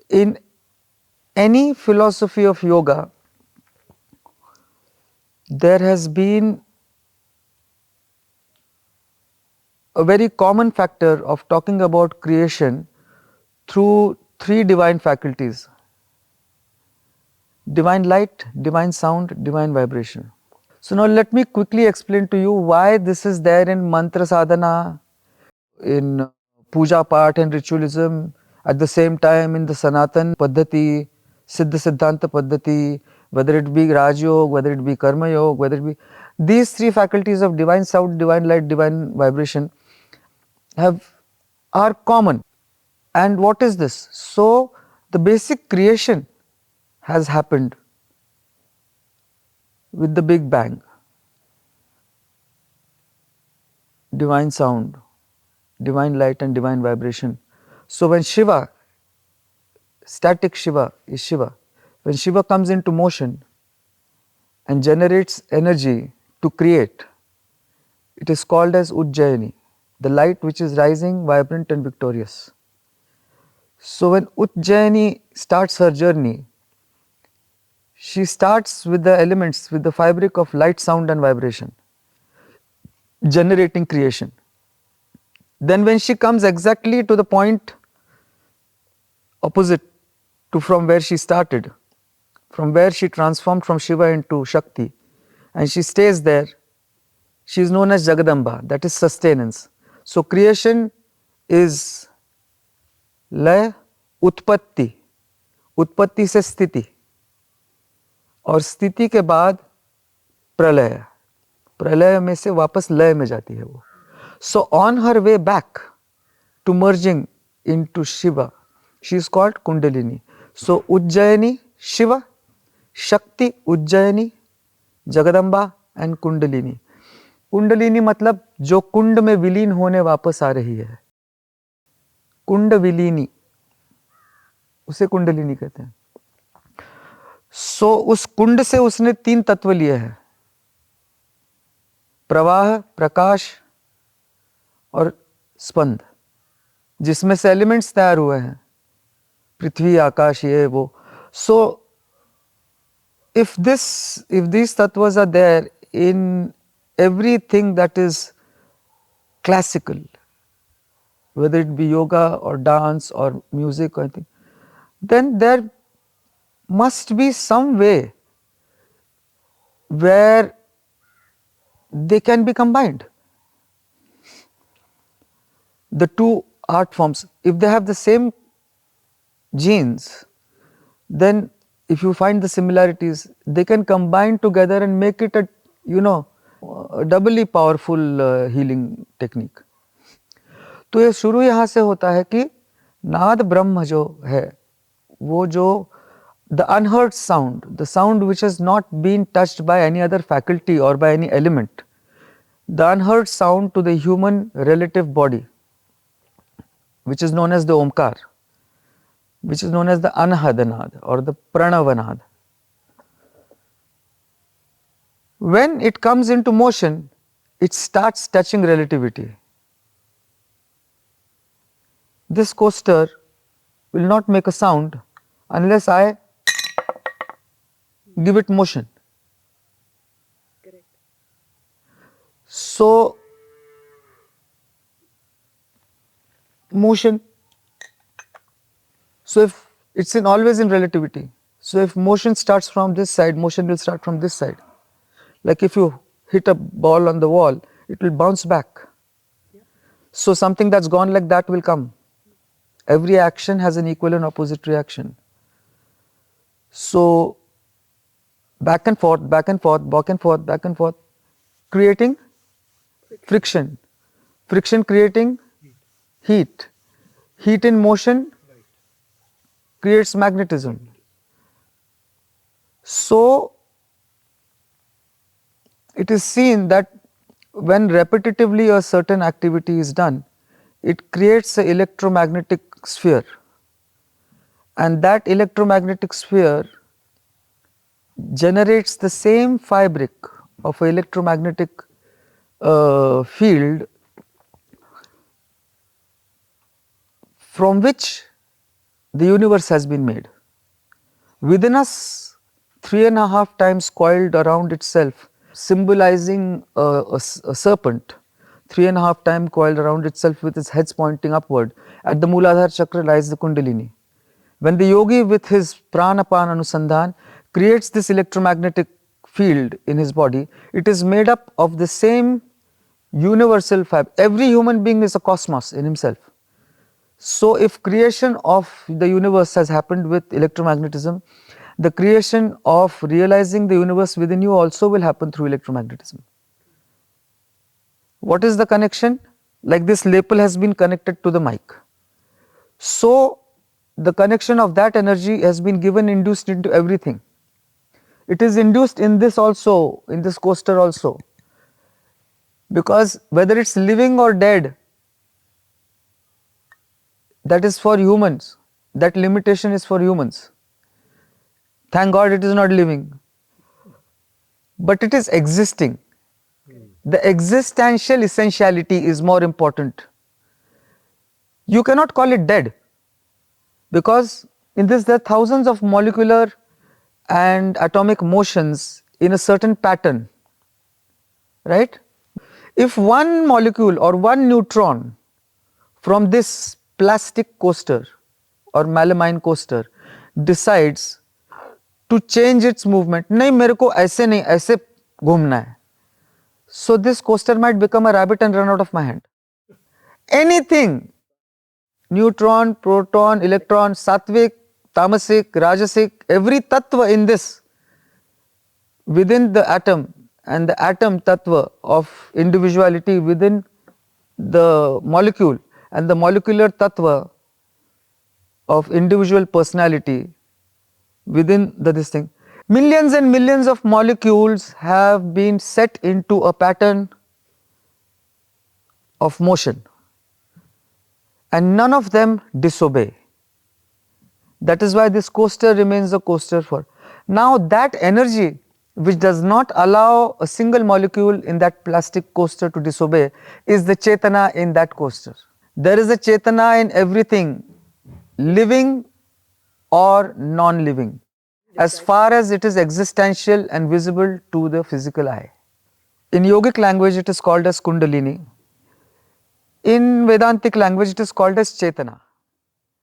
In any philosophy of yoga, there has been a very common factor of talking about creation through three divine faculties: divine light, divine sound, divine vibration. So now let me quickly explain to you why this is there in mantra sadhana, in puja part and ritualism, at the same time in the Sanatan Paddhati, Siddha Siddhanta Paddhati, whether it be Raj Yoga, whether it be Karma Yoga, whether it be these three faculties of divine sound, divine light, divine vibration are common. And what is this? So the basic creation has happened with the Big Bang. Divine sound, divine light and divine vibration. So when Shiva, static Shiva is Shiva, when Shiva comes into motion and generates energy to create, it is called as Ujjayini, the light which is rising, vibrant and victorious. So when Ujjayini starts her journey, she starts with the elements, with the fabric of light, sound and vibration, generating creation. Then when she comes exactly to the point opposite to from where she started, from where she transformed from Shiva into Shakti, and she stays there, she is known as Jagadamba, that is sustenance. So creation is लय, उत्पत्ति, उत्पत्ति से स्थिति, और स्थिति के बाद प्रलय, प्रलय में से वापस लय में जाती है वो. So on her way back to merging into Shiva, she is called Kundalini. So Ujjayini Shiva, Shakti Ujjayini, Jagadamba and Kundalini. Kundalini मतलब जो कुंड में विलीन होने वापस आ रही है, कुंड विलीनी, उसे कुंडलिनी कहते हैं. सो उस कुंड से उसने तीन तत्व लिए हैं: प्रवाह, प्रकाश और स्पंद, जिसमें से एलिमेंट्स तैयार हुए हैं, पृथ्वी, आकाश, ये वो. सो if these tattvas are there in everything that is classical, whether it be yoga or dance or music or anything, then there must be some way where they can be combined. The two art forms, if they have the same genes, then if you find the similarities, they can combine together and make it a, a doubly powerful healing technique. तो ये शुरू यहाँ से होता है कि नाद ब्रह्म जो है, वो जो the unheard sound, the sound which has not been touched by any other faculty or by any element, the unheard sound to the human relative body, which is known as the Omkar, which is known as the Anahadanad or the Pranavanad. When it comes into motion, it starts touching relativity. This coaster will not make a sound unless I give it motion. Correct. So, motion. So, if it's always in relativity. So, if motion starts from this side, motion will start from this side. Like if you hit a ball on the wall, it will bounce back. Yeah. So, something that's gone like that will come. Every action has an equal and opposite reaction. So, back and forth, back and forth, back and forth, back and forth, creating friction. Friction creating heat. Heat in motion creates magnetism. So, it is seen that when repetitively a certain activity is done, it creates an electromagnetic sphere, and that electromagnetic sphere generates the same fabric of an electromagnetic field from which the universe has been made. Within us, 3.5 times coiled around itself, symbolizing a serpent, 3.5 times coiled around itself with its heads pointing upward. At the Mooladhara chakra lies the Kundalini. When the yogi with his pranapan anusandhan creates this electromagnetic field in his body, it is made up of the same universal fabric. Every human being is a cosmos in himself. So, if creation of the universe has happened with electromagnetism, the creation of realizing the universe within you also will happen through electromagnetism. What is the connection? Like this lapel has been connected to the mic. So, the connection of that energy has been given, induced into everything. It is induced in this also, in this coaster also. Because whether it's living or dead, that is for humans. That limitation is for humans. Thank God it is not living. But it is existing. The existential essentiality is more important. You cannot call it dead, because in this there are thousands of molecular and atomic motions in a certain pattern, right? If one molecule or one neutron from this plastic coaster or melamine coaster decides to change its movement, नहीं मेरे को ऐसे नहीं ऐसे घूमना है, so this coaster might become a rabbit and run out of my hand. Anything, neutron, proton, electron, sattvic, tamasic, rajasic, every tattva in this within the atom, and the atom tattva of individuality within the molecule, and the molecular tattva of individual personality within this thing. Millions and millions of molecules have been set into a pattern of motion, and none of them disobey. That is why this coaster remains a coaster for. Now that energy which does not allow a single molecule in that plastic coaster to disobey is the Chetana in that coaster. There is a Chetana in everything, living or non-living, as far as it is existential and visible to the physical eye. In yogic language it is called as Kundalini. In Vedantic language it is called as Chetana.